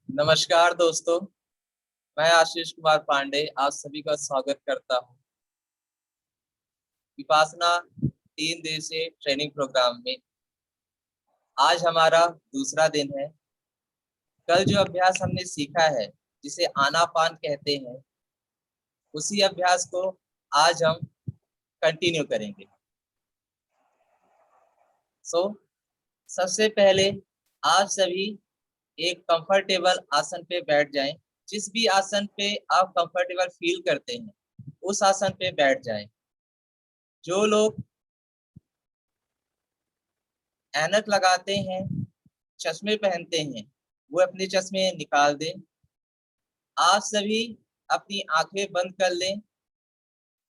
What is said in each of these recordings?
नमस्कार दोस्तों। मैं आशीष कुमार पांडे आप सभी का स्वागत करता हूं विपासना 3 दिवसीय ट्रेनिंग प्रोग्राम में। आज हमारा दूसरा दिन है। कल जो अभ्यास हमने सीखा है जिसे आनापान कहते हैं, उसी अभ्यास को आज हम कंटिन्यू करेंगे। सबसे पहले आप सभी एक कंफर्टेबल आसन पे बैठ जाएं। जिस भी आसन पे आप कंफर्टेबल फील करते हैं उस आसन पे बैठ जाएं। जो लोग ऐनक लगाते हैं, चश्मे पहनते हैं, वो अपने चश्मे निकाल दें। आप सभी अपनी आंखें बंद कर लें।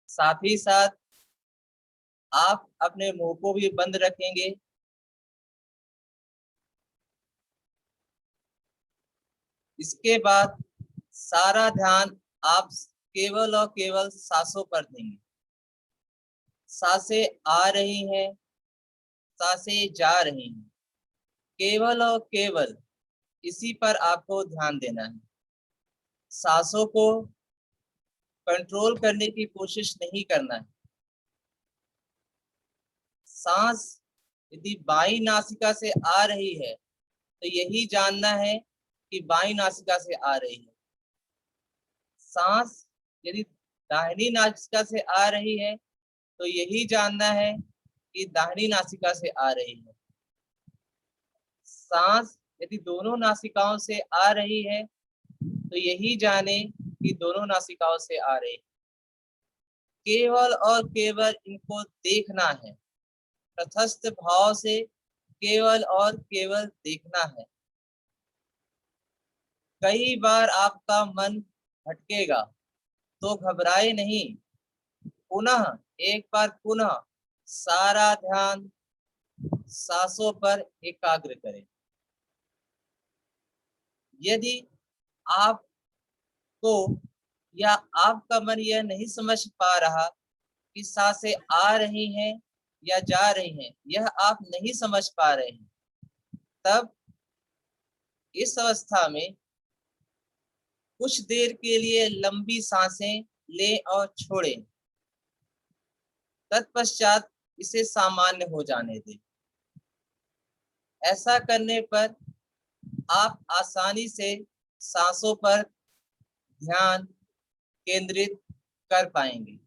साथ ही साथ आप अपने मुंह को भी बंद रखेंगे। इसके बाद सारा ध्यान आप केवल और केवल सांसों पर देंगे। सांसें आ रही हैं, सांसें जा रही हैं, केवल और केवल इसी पर आपको ध्यान देना है। सांसों को कंट्रोल करने की कोशिश नहीं करना है। सांस यदि बाईं नासिका से आ रही है तो यही जानना है कि बाईं नासिका से आ रही है। सांस यदि दाहिनी नासिका से आ रही है तो यही जानना है कि दाहिनी नासिका से आ रही है। सांस यदि दोनों नासिकाओं से आ रही है तो यही जाने कि दोनों नासिकाओं से आ रही है। केवल और केवल इनको देखना है। तटस्थ भाव से केवल और केवल देखना है। कई बार आपका मन भटकेगा तो घबराए नहीं। पुनः एक बार पुनः सारा ध्यान सांसों पर एकाग्र करें। यदि आपको या आपका मन यह नहीं समझ पा रहा कि सांसें आ रही हैं या जा रही हैं, यह आप नहीं समझ पा रहे हैं, तब इस अवस्था में कुछ देर के लिए लंबी सांसें लें और छोड़ें। तत्पश्चात इसे सामान्य हो जाने दें। ऐसा करने पर आप आसानी से सांसों पर ध्यान केंद्रित कर पाएंगे।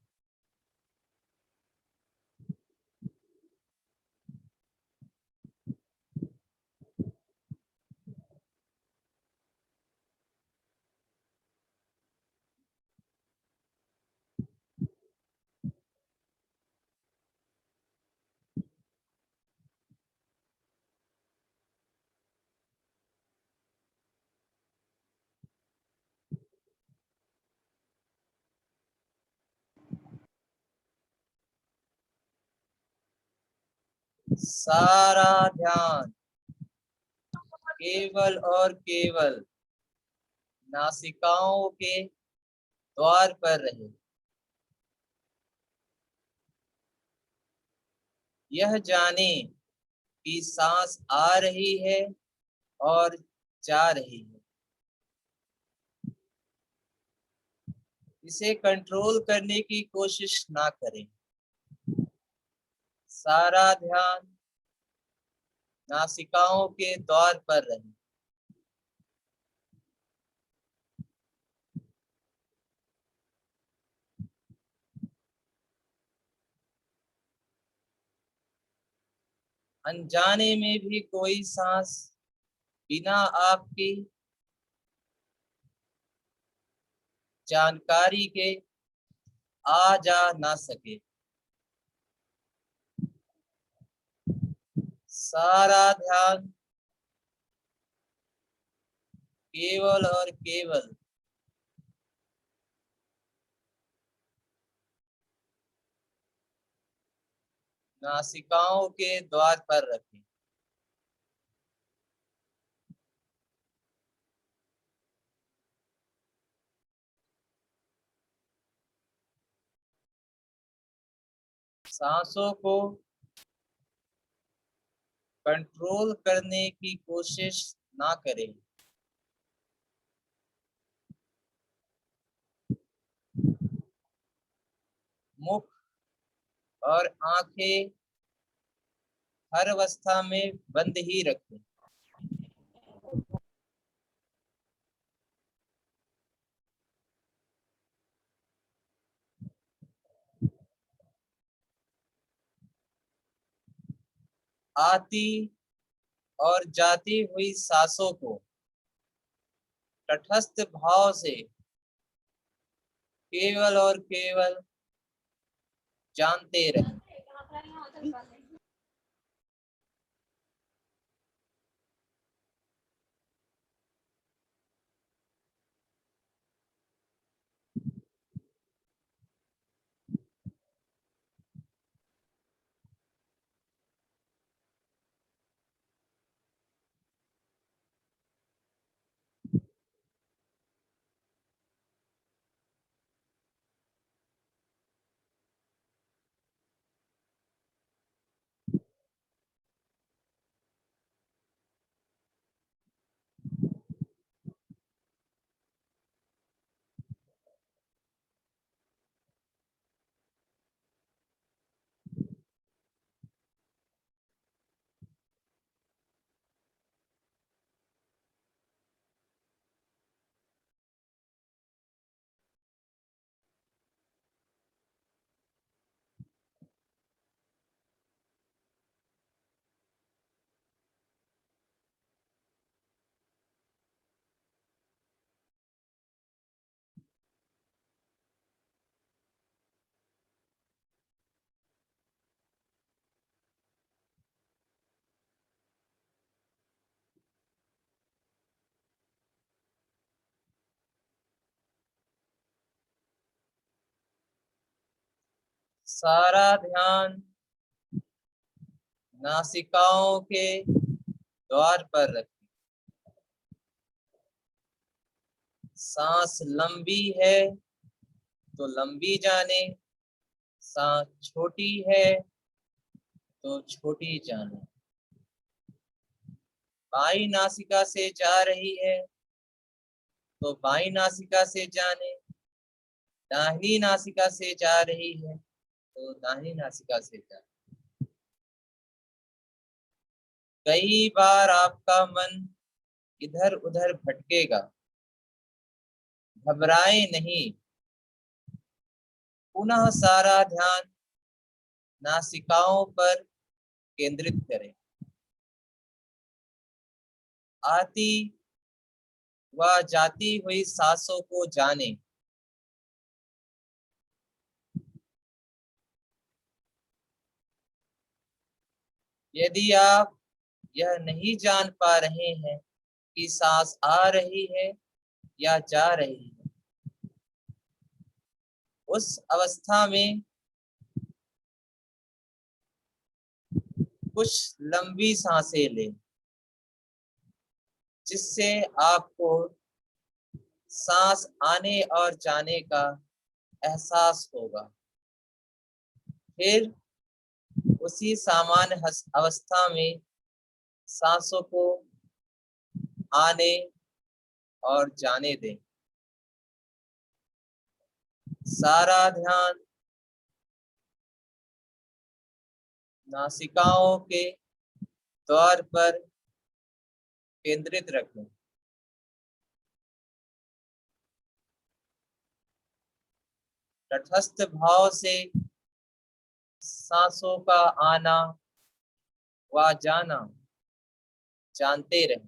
सारा ध्यान केवल और केवल नासिकाओं के द्वार पर रहे। यह जाने कि सांस आ रही है और जा रही है। इसे कंट्रोल करने की कोशिश ना करें। सारा ध्यान नासिकाओं के द्वार पर रहे। अनजाने में भी कोई सांस बिना आपकी जानकारी के आ जा ना सके। सारा ध्यान केवल और केवल नासिकाओं के द्वार पर रखें। सांसों को कंट्रोल करने की कोशिश ना करें। मुख और आंखें हर अवस्था में बंद ही रखें। आती और जाती हुई सांसों को तटस्थ भाव से केवल और केवल जानते रहें। सारा ध्यान नासिकाओं के द्वार पर रखें। सांस लंबी है तो लंबी जाने, सांस छोटी है तो छोटी जाने। बाई नासिका से जा रही है तो बाई नासिका से जाने, दाहिनी नासिका से जा रही है तो दाहिनी नासिका से जाने। कई बार आपका मन इधर उधर भटकेगा, घबराए नहीं। पुनः सारा ध्यान नासिकाओं पर केंद्रित करें। आती व जाती हुई सांसों को जाने। यदि आप यह नहीं जान पा रहे हैं कि सांस आ रही है या जा रही है, उस अवस्था में कुछ लंबी सांसें लें, जिससे आपको सांस आने और जाने का एहसास होगा। फिर उसी सामान्य अवस्था में सांसों को आने और जाने दें। सारा ध्यान नासिकाओं के द्वार पर केंद्रित रखें। तटस्थ भाव से सांसों का आना व जाना जानते रहें।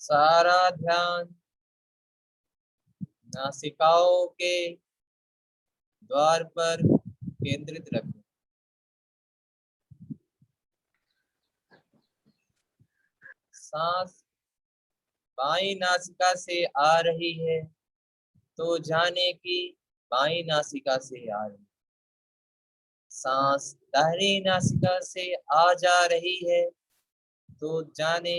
सारा ध्यान नासिकाओं के द्वार पर केंद्रित रखें। सांस बाईं नासिका से आ रही है तो जाने की बाईं नासिका से आ रही है। सांस दाहिनी नासिका से आ जा रही है तो जाने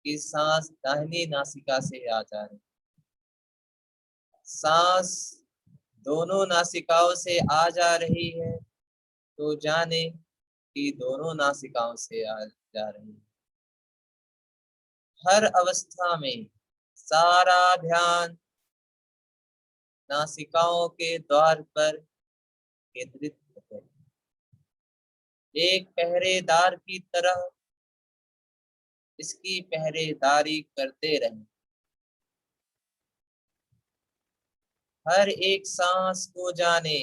कि सांस दाहिनी नासिका से आ जा रही है। सांस दोनों नासिकाओं से आ जा रही है तो जाने कि दोनों नासिकाओं से आ जा रही है। हर अवस्था में सारा ध्यान नासिकाओं के द्वार पर केंद्रित है। एक पहरेदार की तरह इसकी पहरेदारी करते रहें। हर एक सांस को जाने।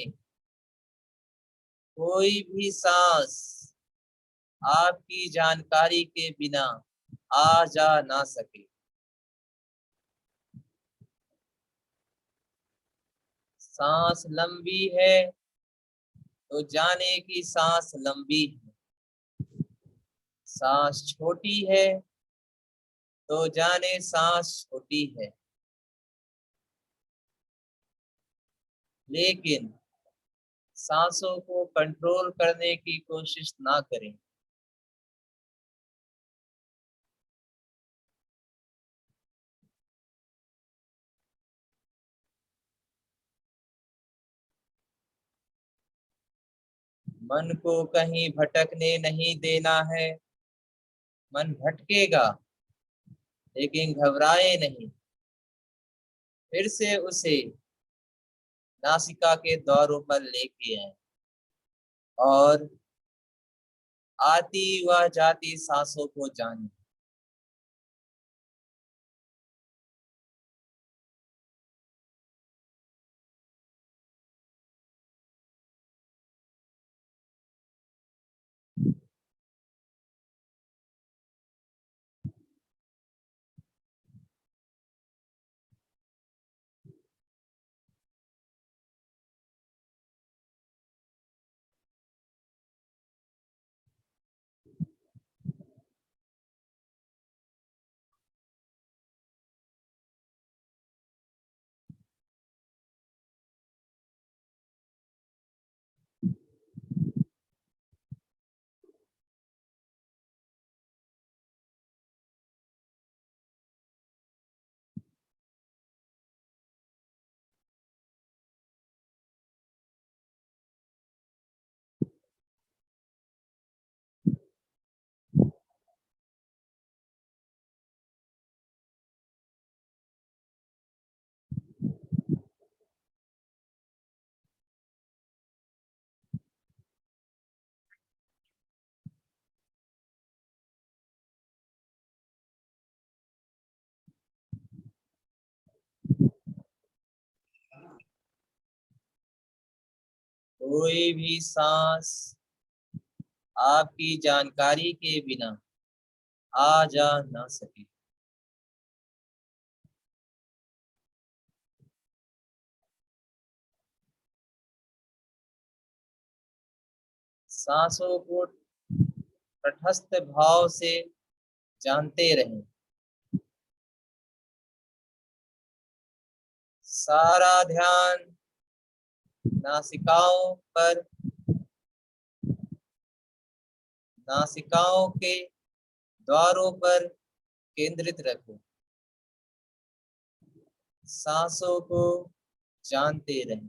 कोई भी सांस आपकी जानकारी के बिना आ जा ना सके। सांस लंबी है तो जाने की सांस लंबी है। सांस छोटी है तो जाने सांस छोटी है। लेकिन सांसों को कंट्रोल करने की कोशिश ना करें। मन को कहीं भटकने नहीं देना है। मन भटकेगा लेकिन घबराए नहीं। फिर से उसे नासिका के द्वारों पर लेके आए और आती व जाती सांसों को जाने। कोई भी सांस आपकी जानकारी के बिना आ जा ना सके। सांसों को तटस्थ भाव से जानते रहें। सारा ध्यान नासिकाओं पर, नासिकाओं के द्वारों पर केंद्रित रखें। सांसों को जानते रहें।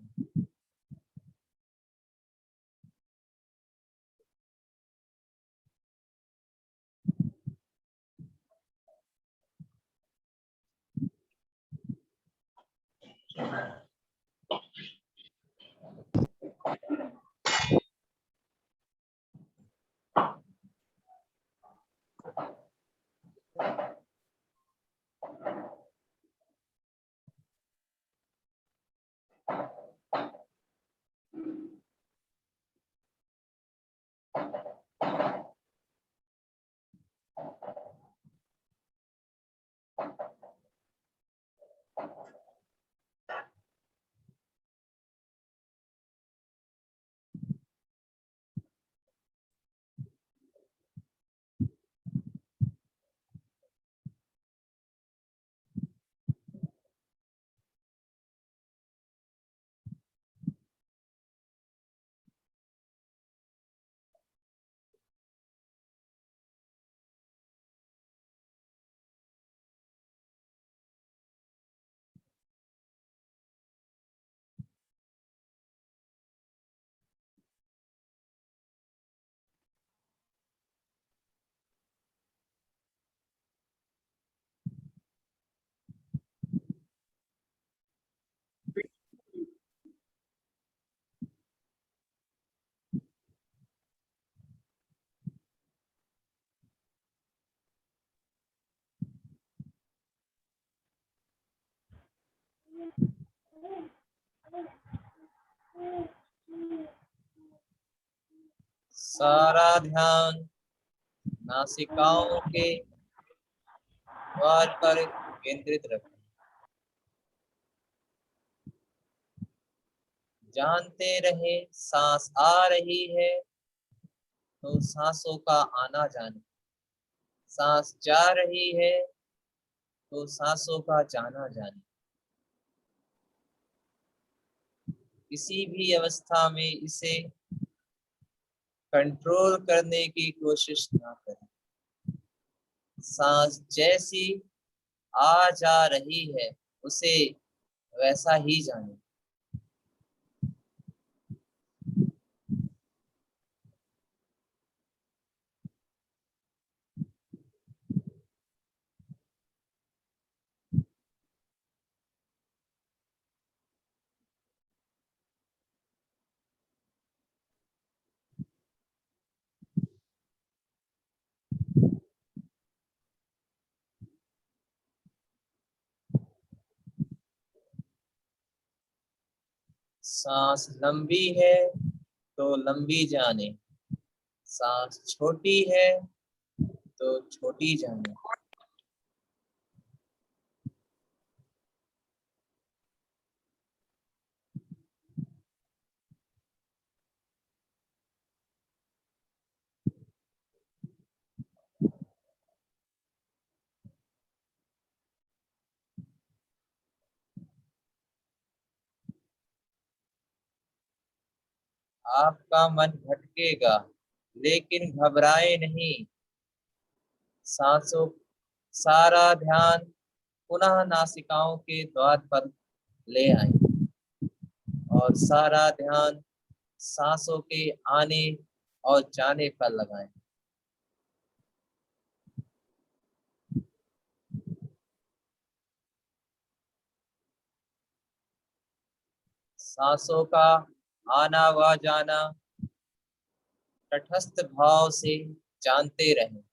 सारा ध्यान नासिकाओं के द्वार पर केंद्रित रखें। जानते रहे सांस आ रही है तो सांसों का आना जाना, सांस जा रही है तो सांसों का जाना जाना। किसी भी अवस्था में इसे कंट्रोल करने की कोशिश ना करें। सांस जैसी आ जा रही है उसे वैसा ही जाने। सांस लंबी है तो लंबी जाने, सांस छोटी है तो छोटी जाने। आपका मन भटकेगा लेकिन घबराए नहीं। सांसों सारा ध्यान पुनः नासिकाओं के द्वार पर ले आए और सारा ध्यान सांसों के आने और जाने पर लगाएं। सांसों का आना व जाना तटस्थ भाव से जानते रहें।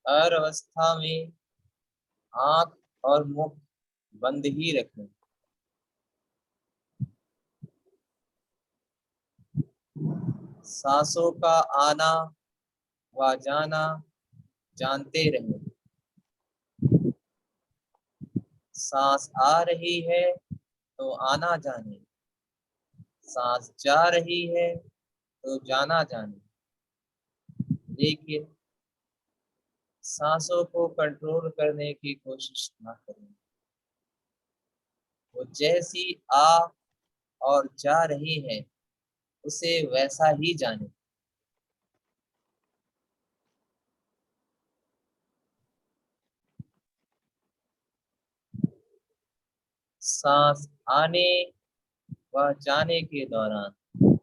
हर अवस्था में आंख और मुख बंद ही रखें। सांसों का आना व जाना जानते रहे। सांस आ रही है तो आना जाने, सांस जा रही है तो जाना जाने। लेकिन सांसों को कंट्रोल करने की कोशिश ना करें। वो जैसी आ और जा रही है उसे वैसा ही जाने। सांस आने व जाने के दौरान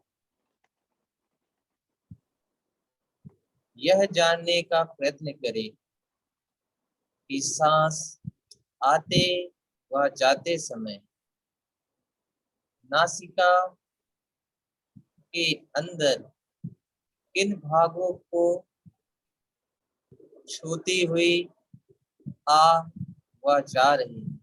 यह जानने का प्रयत्न करें कि सांस आते व जाते समय नासिका के अंदर किन भागों को छूती हुई आ व जा रही है।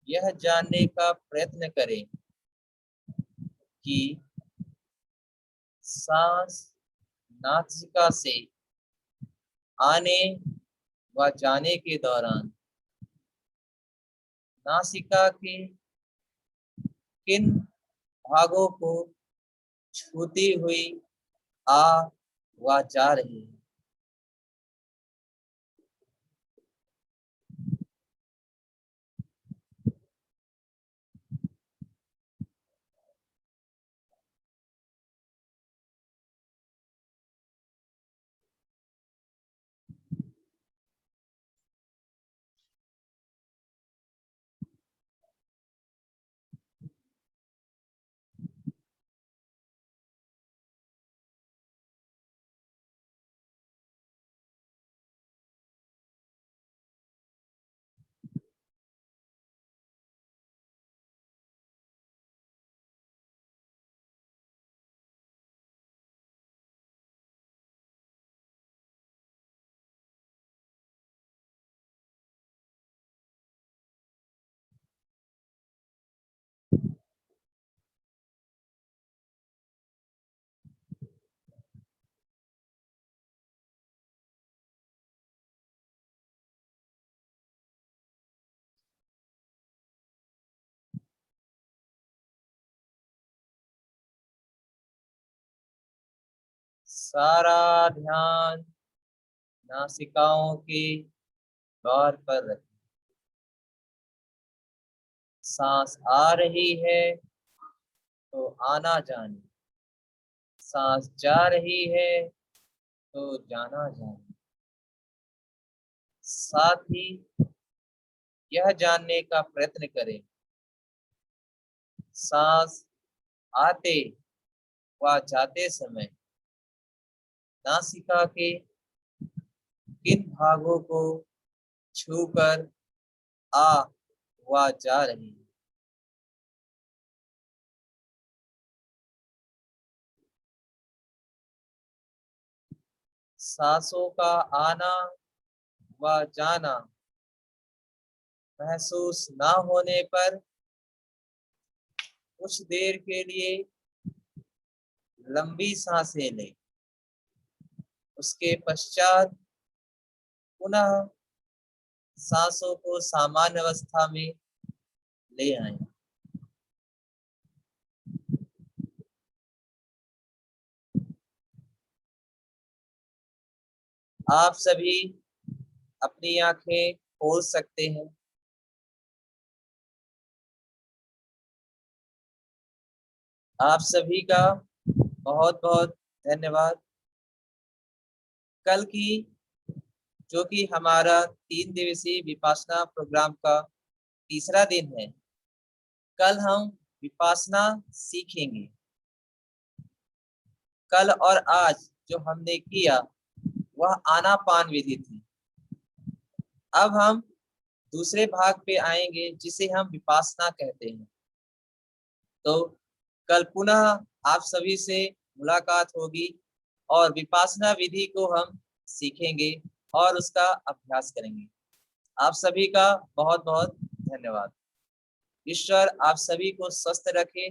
यह जानने का प्रयत्न करें कि सांस नासिका से आने व जाने के दौरान नासिका के किन भागों को छूती हुई आ व जा रही है। सारा ध्यान नासिकाओं के द्वार पर रखें। सांस आ रही है तो आना जाने, सांस जा रही है तो जाना जाने। साथ ही यह जानने का प्रयत्न करें सांस आते व जाते समय नासिका के किन भागों को छूकर आ व जा रही है। सांसों का आना व जाना महसूस ना होने पर कुछ देर के लिए लंबी सांसें लें। उसके पश्चात पुनः सांसों को सामान्य अवस्था में ले आएं। आप सभी अपनी आंखें खोल सकते हैं। आप सभी का बहुत बहुत धन्यवाद। कल की जो कि हमारा 3 दिवसीय विपासना प्रोग्राम का तीसरा दिन है, कल हम विपासना सीखेंगे। कल और आज जो हमने किया वह आनापान विधि थी। अब हम दूसरे भाग पे आएंगे जिसे हम विपासना कहते हैं। तो कल पुनः आप सभी से मुलाकात होगी और विपासना विधि को हम सीखेंगे और उसका अभ्यास करेंगे। आप सभी का बहुत बहुत धन्यवाद। ईश्वर आप सभी को स्वस्थ रखे,